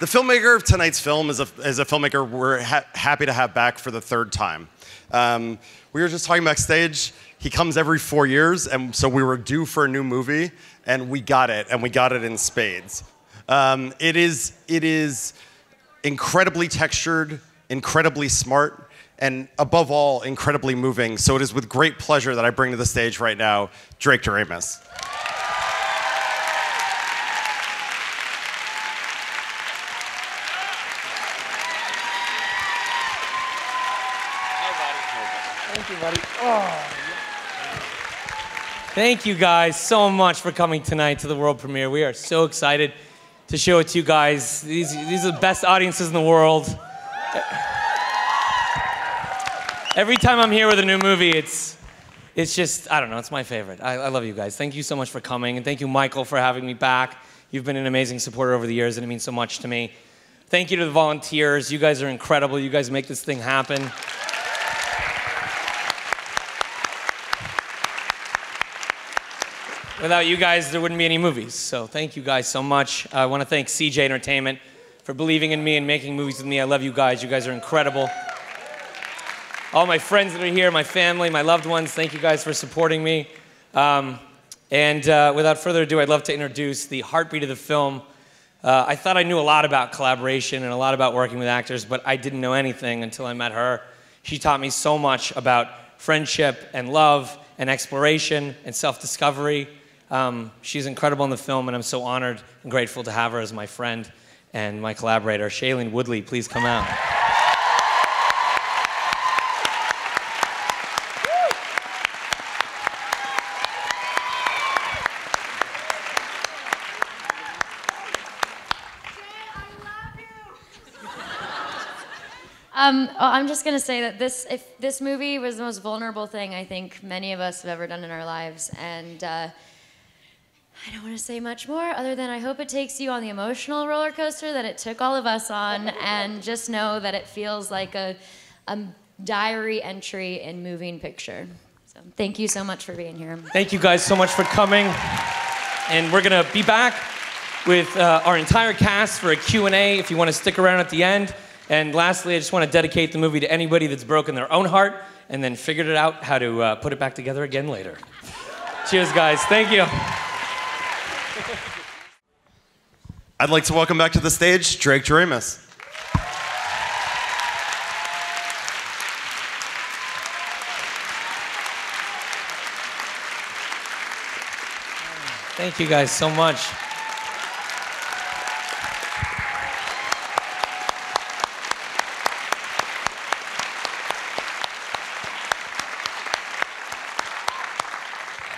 The filmmaker of tonight's film is a filmmaker we're happy to have back for the third time. We were just talking backstage. He comes every 4 years, and so we were due for a new movie, and we got it in spades. It is incredibly textured, incredibly smart, and above all, incredibly moving. So it is with great pleasure that I bring to the stage right now, Drake Doremus. Thank you, buddy. Oh. Thank you guys so much for coming tonight to the world premiere. We are so excited to show it to you guys. These are the best audiences in the world. Every time I'm here with a new movie, it's just, I don't know, it's my favorite. I love you guys. Thank you so much for coming, and thank you, Michael, for having me back. You've been an amazing supporter over the years, and it means so much to me. Thank you to the volunteers. You guys are incredible. You guys make this thing happen. Without you guys, there wouldn't be any movies. So thank you guys so much. I want to thank CJ Entertainment for believing in me and making movies with me. I love you guys. You guys are incredible. All my friends that are here, my family, my loved ones, thank you guys for supporting me. Without further ado, I'd love to introduce the heartbeat of the film. I thought I knew a lot about collaboration and a lot about working with actors, but I didn't know anything until I met her. She taught me so much about friendship and love and exploration and self-discovery. She's incredible in the film, and I'm so honored and grateful to have her as my friend and my collaborator. Shailene Woodley, please come out. I'm just going to say that if this movie was the most vulnerable thing I think many of us have ever done in our lives, and I don't want to say much more other than I hope it takes you on the emotional roller coaster that it took all of us on, and just know that it feels like a diary entry in moving picture. So thank you so much for being here. Thank you guys so much for coming, and we're going to be back with our entire cast for a Q&A if you want to stick around at the end. And lastly, I just want to dedicate the movie to anybody that's broken their own heart and then figured it out how to put it back together again later. Cheers, guys. Thank you. I'd like to welcome back to the stage, Drake Doremus. Thank you guys so much.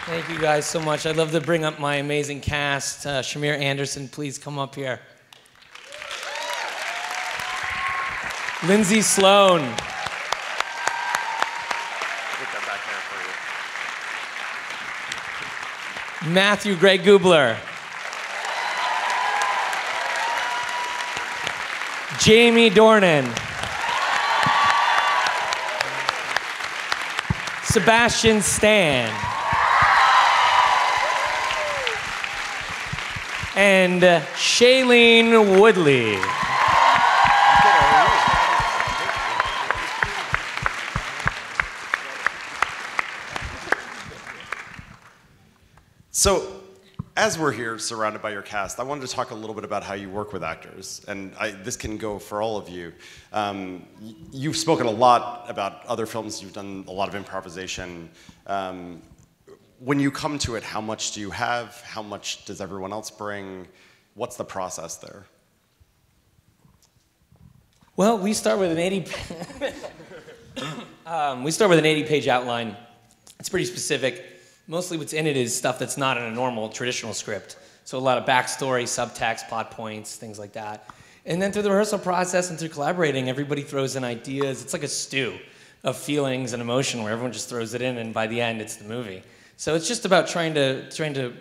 Thank you guys so much. I'd love to bring up my amazing cast. Shamir Anderson, please come up here. Lindsay Sloan. Put that back there for you. Matthew Greg Gubler. Jamie Dornan. Sebastian Stan. And Shailene Woodley. So, as we're here surrounded by your cast, I wanted to talk a little bit about how you work with actors, and this can go for all of you. You've spoken a lot about other films, you've done a lot of improvisation. When you come to it, how much do you have? How much does everyone else bring? What's the process there? Well, we start with an 80-page outline. It's pretty specific. Mostly what's in it is stuff that's not in a normal traditional script. So a lot of backstory, subtext, plot points, things like that. And then through the rehearsal process and through collaborating, everybody throws in ideas. It's like a stew of feelings and emotion where everyone just throws it in, and by the end, it's the movie. So it's just about trying to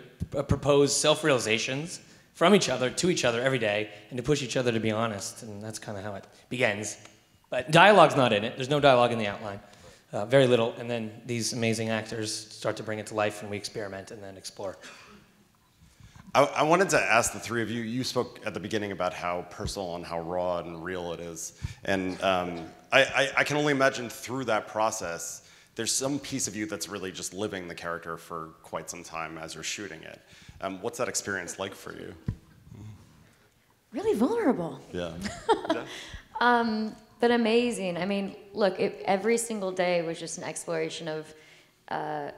propose self-realizations from each other to each other every day, and to push each other to be honest, and that's kind of how it begins. But dialogue's not in it. There's no dialogue in the outline. Very little, and then these amazing actors start to bring it to life, and we experiment and then explore. I wanted to ask the three of you, you spoke at the beginning about how personal and how raw and real it is. And I can only imagine through that process, there's some piece of you that's really just living the character for quite some time as you're shooting it. What's that experience like for you? Really vulnerable. Yeah. But amazing. I mean, look, every single day was just an exploration of, I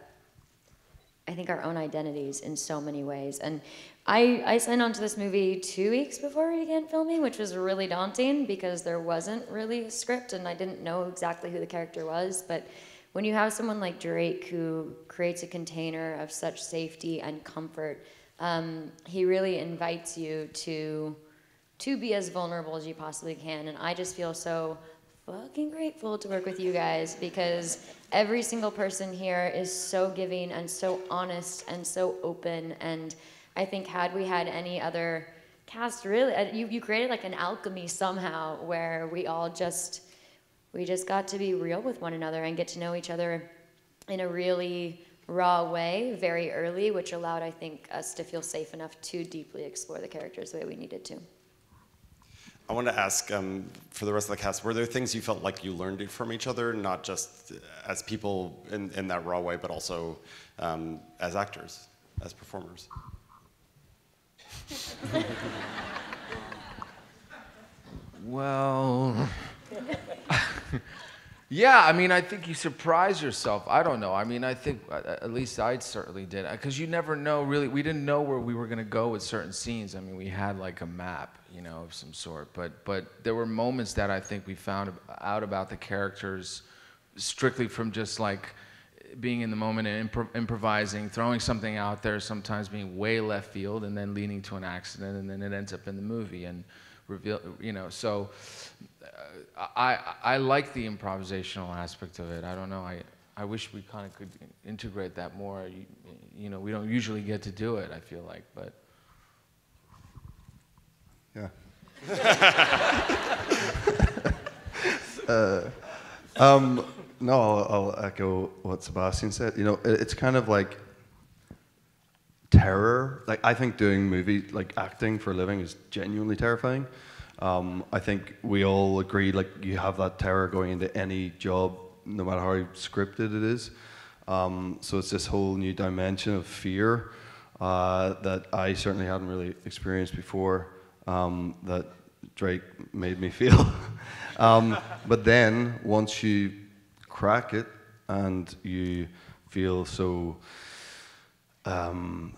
think, our own identities in so many ways. And I signed on to this movie 2 weeks before we began filming, which was really daunting because there wasn't really a script and I didn't know exactly who the character was. But when you have someone like Drake who creates a container of such safety and comfort, he really invites you to be as vulnerable as you possibly can. And I just feel so fucking grateful to work with you guys because every single person here is so giving and so honest and so open. And I think had we had any other cast, really, you created like an alchemy somehow where we just got to be real with one another and get to know each other in a really raw way very early, which allowed, I think, us to feel safe enough to deeply explore the characters the way we needed to. I want to ask, for the rest of the cast, were there things you felt like you learned from each other, not just as people in that raw way, but also as actors, as performers? Well, yeah, I mean, I think you surprise yourself. I don't know. I mean, I think, at least I certainly did. Because you never know, really. We didn't know where we were going to go with certain scenes. I mean, we had like a map, you know, of some sort. But there were moments that I think we found out about the characters strictly from just like being in the moment and improvising, throwing something out there, sometimes being way left field and then leading to an accident, and then it ends up in the movie and reveal, you know. So I like the improvisational aspect of it. I don't know. I wish we kind of could integrate that more. You know, we don't usually get to do it, I feel like, but. Yeah. No, I'll echo what Sebastian said. You know, it's kind of like terror. Like, I think doing movie, like acting for a living is genuinely terrifying. I think we all agree, like, you have that terror going into any job, no matter how scripted it is. So it's this whole new dimension of fear that I certainly hadn't really experienced before, that Drake made me feel. But then, once you crack it and you feel so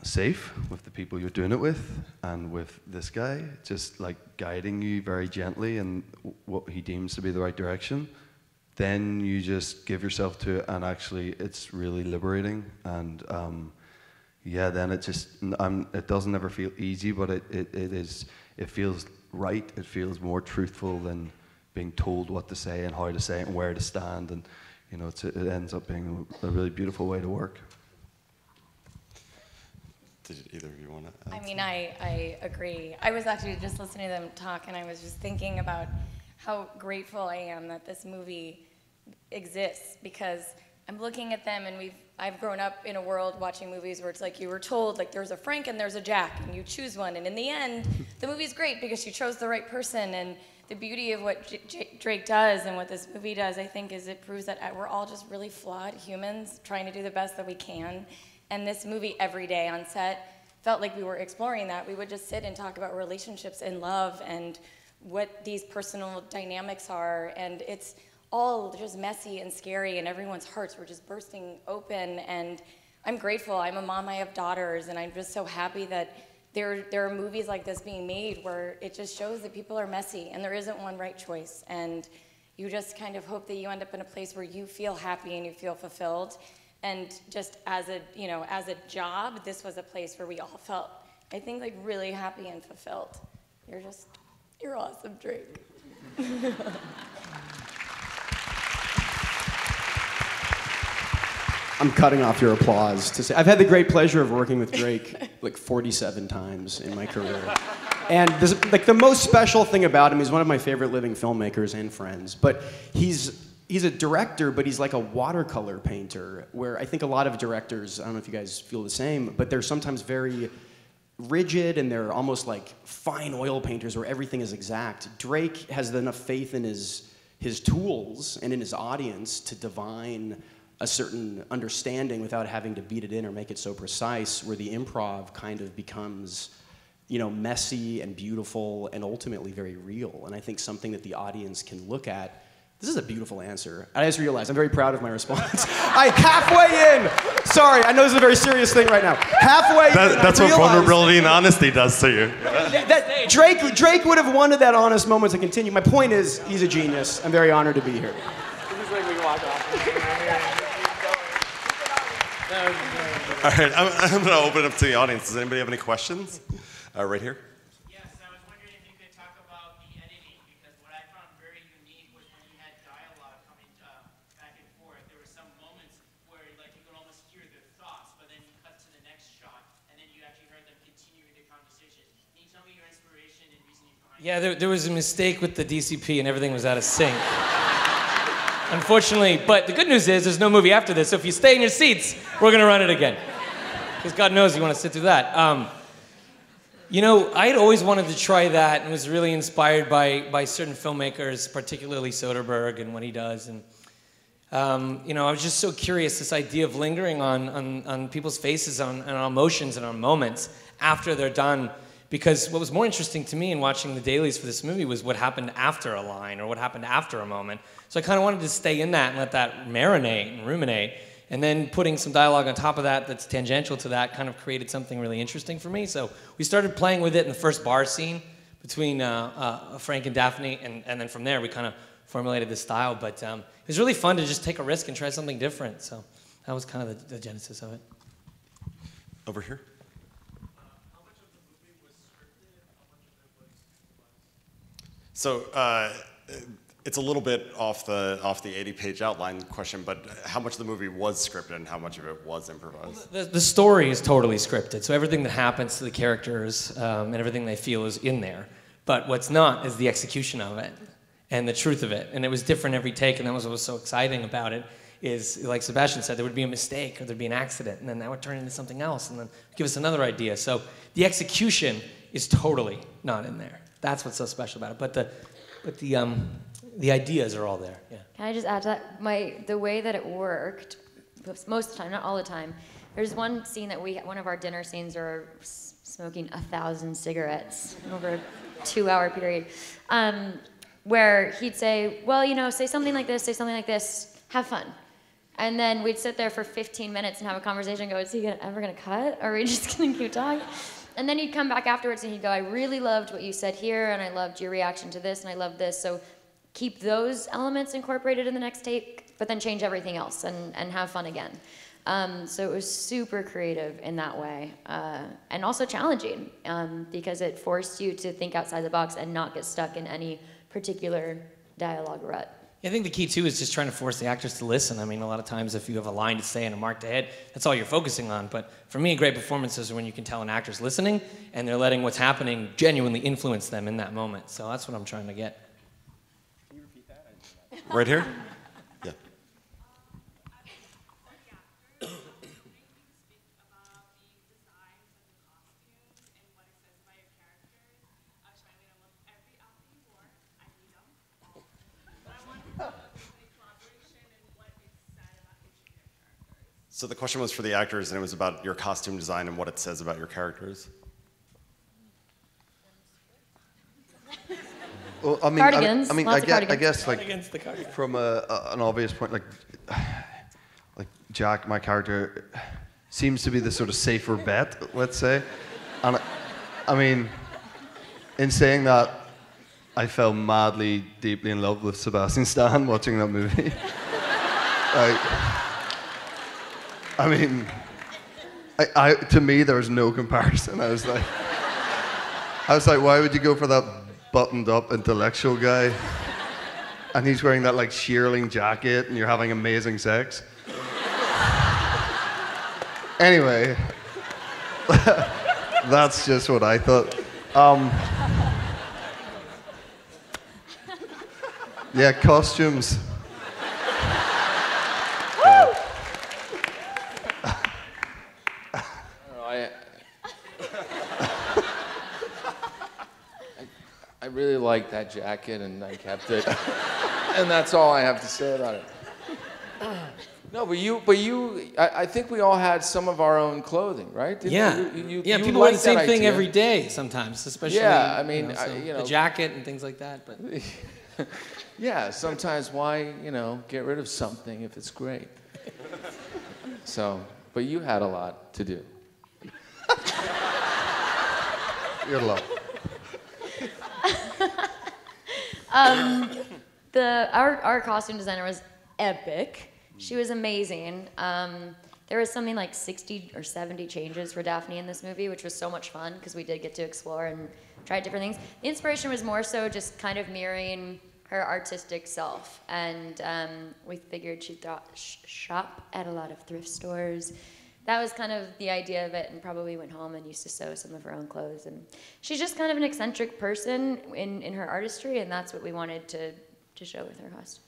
safe with the people you're doing it with and with this guy, just like guiding you very gently in what he deems to be the right direction, then you just give yourself to it, and actually it's really liberating. And yeah, then it just, it doesn't ever feel easy, but it feels right. It feels more truthful than being told what to say and how to say it and where to stand. And you know, it ends up being a really beautiful way to work. Did either of you want to add? I mean, I agree. I was actually just listening to them talk, and I was just thinking about how grateful I am that this movie exists, because I'm looking at them, and I've grown up in a world watching movies where it's like you were told, like, there's a Frank and there's a Jack, and you choose one, and in the end, the movie's great because you chose the right person. And the beauty of what Drake does and what this movie does, I think, is it proves that we're all just really flawed humans trying to do the best that we can. And this movie, every day on set, felt like we were exploring that. We would just sit and talk about relationships and love and what these personal dynamics are. And it's all just messy and scary, and everyone's hearts were just bursting open. And I'm grateful. I'm a mom, I have daughters, and I'm just so happy that there are movies like this being made where it just shows that people are messy and there isn't one right choice. And you just kind of hope that you end up in a place where you feel happy and you feel fulfilled. And just as a job, this was a place where we all felt, I think, like really happy and fulfilled. You're awesome, Drake. I'm cutting off your applause to say I've had the great pleasure of working with Drake like 47 times in my career. And this, like, the most special thing about him, he's one of my favorite living filmmakers and friends, but he's a director, but he's like a watercolor painter, where I think a lot of directors, I don't know if you guys feel the same, but they're sometimes very rigid and they're almost like fine oil painters where everything is exact. Drake has enough faith in his tools and in his audience to divine a certain understanding without having to beat it in or make it so precise, where the improv kind of becomes, you know, messy and beautiful and ultimately very real. And I think something that the audience can look at. This is a beautiful answer. I just realized I'm very proud of my response. Halfway in. Sorry, I know this is a very serious thing right now. Halfway in. That's what vulnerability and honesty does to you. Drake would have wanted that honest moment to continue. My point is, he's a genius. I'm very honored to be here. All right, I'm going to open it up to the audience. Does anybody have any questions? Right here. Yes, I was wondering if you could talk about the editing, because what I found very unique was when you had dialogue coming back and forth. There were some moments where like you could almost hear their thoughts, but then you cut to the next shot, and then you actually heard them continuing the conversation. Can you tell me your inspiration and reasoning behind it? Yeah, there was a mistake with the DCP and everything was out of sync. Unfortunately, but the good news is there's no movie after this, so if you stay in your seats, we're gonna run it again. Because God knows you wanna sit through that. You know, I had always wanted to try that and was really inspired by certain filmmakers, particularly Soderbergh and what he does. And, you know, I was just so curious, this idea of lingering on people's faces, on emotions and on moments after they're done. Because what was more interesting to me in watching the dailies for this movie was what happened after a line or what happened after a moment. So I kind of wanted to stay in that and let that marinate and ruminate. And then putting some dialogue on top of that that's tangential to that kind of created something really interesting for me. So we started playing with it in the first bar scene between Frank and Daphne, and then from there we kind of formulated this style. But it was really fun to just take a risk and try something different. So that was kind of the genesis of it. Over here. How much of the movie was scripted and how much of it was improvised? So it's a little bit off the 80-page outline question, but how much of the movie was scripted and how much of it was improvised? The story is totally scripted, so everything that happens to the characters and everything they feel is in there. But what's not is the execution of it and the truth of it. And it was different every take, and that was what was so exciting about it, is, like Sebastian said, there would be a mistake or there'd be an accident, and then that would turn into something else, and then give us another idea. So the execution is totally not in there. That's what's so special about it. But the ideas are all there. Yeah. Can I just add to that? The way that it worked, most of the time, not all the time, there's one scene that one of our dinner scenes are smoking 1,000 cigarettes over a 2-hour period, where he'd say, well, you know, say something like this, have fun. And then we'd sit there for 15 minutes and have a conversation and go, is he ever gonna cut? Or are we just gonna keep talking? And then he'd come back afterwards and he'd go, I really loved what you said here, and I loved your reaction to this, and I loved this. So keep those elements incorporated in the next take, but then change everything else and have fun again. So it was super creative in that way, and also challenging, because it forced you to think outside the box and not get stuck in any particular dialogue rut. I think the key, too, is just trying to force the actors to listen. I mean, a lot of times if you have a line to say and a mark to hit, that's all you're focusing on. But for me, great performances are when you can tell an actor's listening and they're letting what's happening genuinely influence them in that moment. So that's what I'm trying to get. Can you repeat that? Right here? Yeah. So the question was for the actors, and it was about your costume design and what it says about your characters. Well, I mean, Cardigans. I guess like cardigans. from an obvious point, like Jack, my character, seems to be the sort of safer bet, let's say. And I mean, in saying that, I fell madly, deeply in love with Sebastian Stan watching that movie. I mean, to me, there was no comparison. I was like, why would you go for that buttoned-up intellectual guy? And he's wearing that like shearling jacket, and you're having amazing sex. Anyway, that's just what I thought. Yeah, costumes. really liked that jacket, and I kept it. And that's all I have to say about it. No, I think we all had some of our own clothing, right? People wear the same thing every day sometimes, especially. Yeah, I mean, the jacket and things like that. But yeah, sometimes why, get rid of something if it's great. So, but you had a lot to do. You had a lot. Our costume designer was epic. She was amazing. There was something like 60 or 70 changes for Daphne in this movie, which was so much fun because we did get to explore and try different things. The inspiration was more so just kind of mirroring her artistic self. And we figured she'd shop at a lot of thrift stores. That was kind of the idea of it, and probably went home and used to sew some of her own clothes. And she's just kind of an eccentric person in her artistry, and that's what we wanted to show with her costume.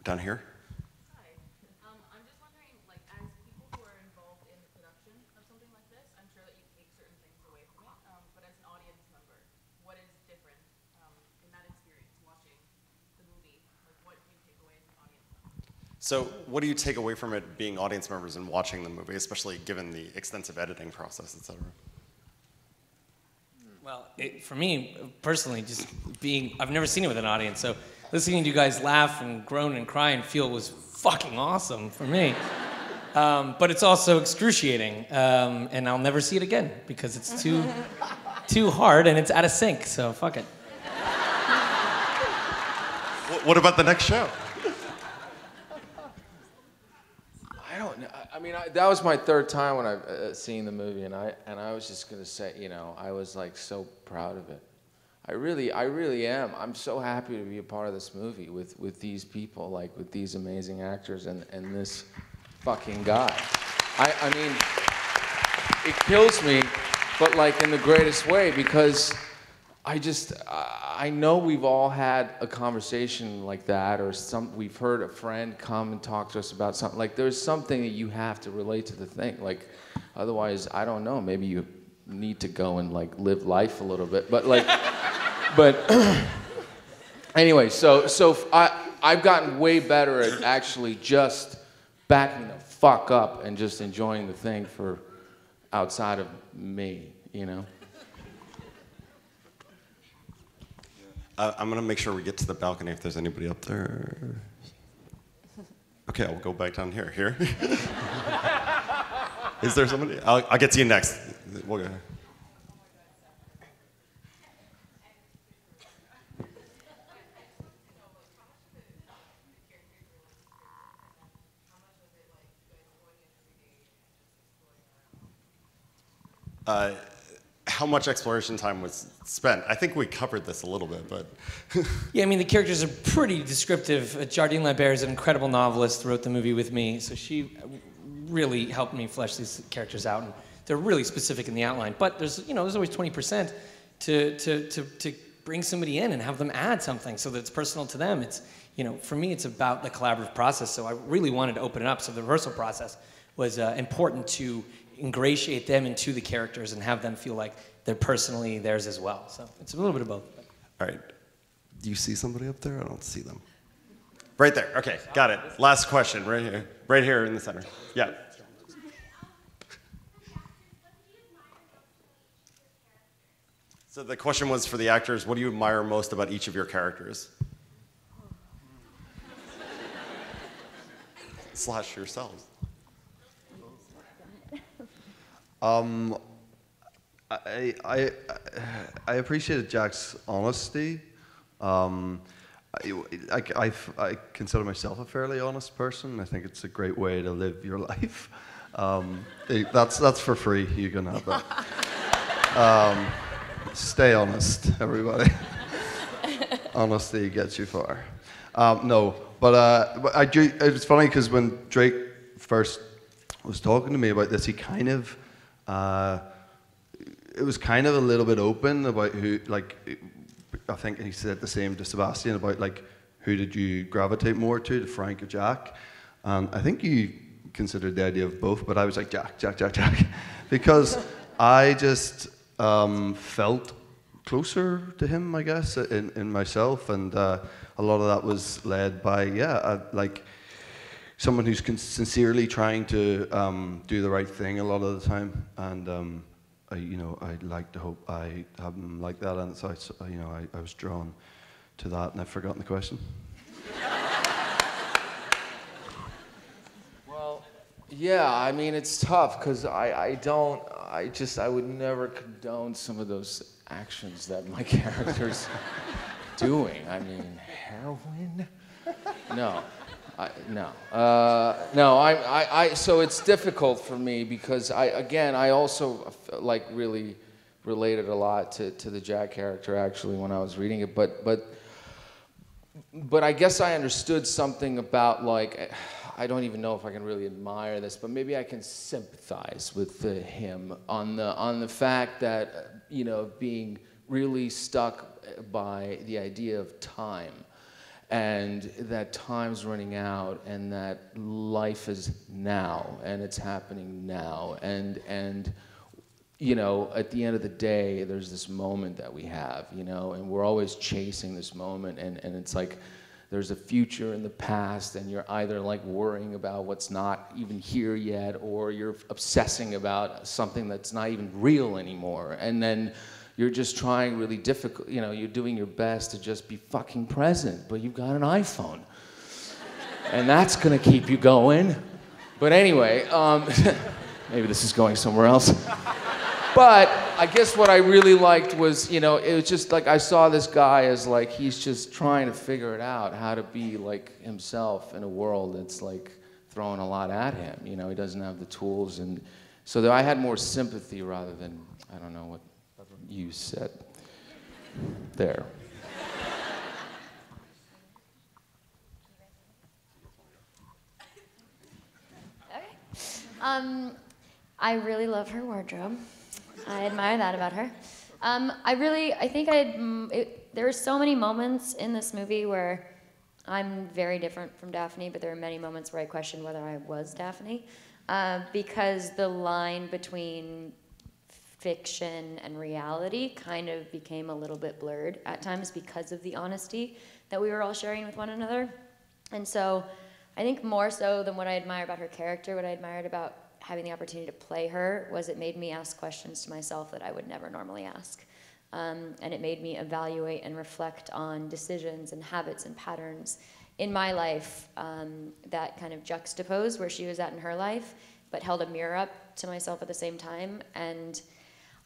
Down here. Hi. I'm just wondering, like, as people who are involved in the production of something like this, I'm sure that you take certain things away from it, but as an audience member, what is different in that experience watching the movie? Like, what do you take away as an audience member? So what do you take away from it being audience members and watching the movie, especially given the extensive editing process, et cetera? well, for me personally, just I've never seen it with an audience, so listening to you guys laugh and groan and cry and feel was fucking awesome for me. But it's also excruciating, and I'll never see it again because it's too hard and it's out of sync, so fuck it. What about the next show? I don't know. I mean, that was my third time when I've seen the movie, and I was just gonna say, you know, I was like so proud of it. I really am. I'm so happy to be a part of this movie with these people, like with these amazing actors and this fucking guy. I mean, it kills me, but like in the greatest way, because I know we've all had a conversation like that, or we've heard a friend come and talk to us about something. Like there's something that you have to relate to the thing. Like otherwise, I don't know, maybe you need to go and like live life a little bit. But like, anyway, so I've gotten way better at actually just backing the fuck up and just enjoying the thing for outside of me, you know? I'm gonna make sure we get to the balcony if there's anybody up there. Okay, I'll go back down here. Here? Is there somebody? I'll get to you next. We'll go. How much exploration time was spent? I think we covered this a little bit, but... Yeah, I mean, the characters are pretty descriptive. Jardine Lambert is an incredible novelist, wrote the movie with me, so she really helped me flesh these characters out, and they're really specific in the outline. But there's always 20% to bring somebody in and have them add something so that it's personal to them. It's, for me, it's about the collaborative process, so I really wanted to open it up, so the rehearsal process was important to ingratiate them into the characters and have them feel like they're personally theirs as well. So it's a little bit of both. All right. Do you see somebody up there? I don't see them. Right there. Okay, got it. Last question, right here. Right here in the center. Yeah. So the question was for the actors, what do you admire most about each of your characters? / yourselves. I appreciated Jack's honesty. I consider myself a fairly honest person. I think it's a great way to live your life. That's for free. You can have that. Stay honest, everybody. Honesty gets you far. No, but it's funny because when Drake first was talking to me about this, he kind of. It was kind of a little bit open about who, like, I think he said the same to Sebastian about, like, who did you gravitate more to Frank or Jack? And I think you considered the idea of both, but I was like, Jack. Because I just felt closer to him, I guess, in myself, and a lot of that was led by like someone who's sincerely trying to do the right thing a lot of the time, and I'd like to hope I have him like that, and so I was drawn to that, and I've forgotten the question. Well, yeah, I mean, it's tough because I would never condone some of those actions that my character's doing. I mean, heroin? No. So it's difficult for me because I also like really related a lot to the Jack character actually when I was reading it, but I guess I understood something about, like, I don't even know if I can really admire this, but maybe I can sympathize with him on the fact that, being really stuck by the idea of time, and that time's running out, and that life is now, and it's happening now, and at the end of the day, there's this moment that we have, and we're always chasing this moment, and it's like there's a future and the past, and you're either like worrying about what's not even here yet, or you're obsessing about something that's not even real anymore, and then you're just trying really difficult, you're doing your best to just be fucking present, but you've got an iPhone. And that's gonna keep you going. But anyway, maybe this is going somewhere else. But I guess what I really liked was, it was just like I saw this guy as like, he's just trying to figure it out, how to be like himself in a world that's like throwing a lot at him. He doesn't have the tools. And so I had more sympathy rather than, I don't know what you said there. Okay. I really love her wardrobe. I admire that about her. There are so many moments in this movie where I'm very different from Daphne, but there are many moments where I question whether I was Daphne, because the line between fiction and reality kind of became a little bit blurred at times because of the honesty that we were all sharing with one another. And so I think more so than what I admire about her character, what I admired about having the opportunity to play her was it made me ask questions to myself that I would never normally ask. And it made me evaluate and reflect on decisions and habits and patterns in my life that kind of juxtaposed where she was at in her life, but held a mirror up to myself at the same time. And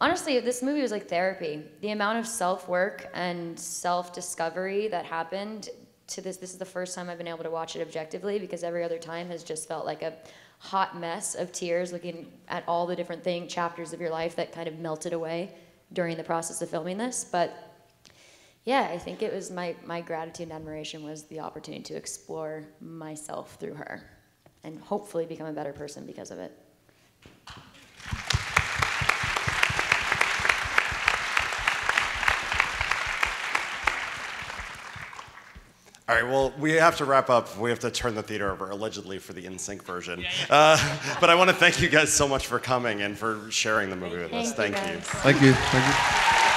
honestly, this movie was like therapy. The amount of self-work and self-discovery that happened to this is the first time I've been able to watch it objectively, because every other time has just felt like a hot mess of tears looking at all the different chapters of your life that kind of melted away during the process of filming this. But yeah, I think it was my gratitude and admiration was the opportunity to explore myself through her and hopefully become a better person because of it. All right, well, we have to wrap up. We have to turn the theater over, allegedly, for the NSYNC version. But I want to thank you guys so much for coming and for sharing the movie with us. Thank you. Thank you.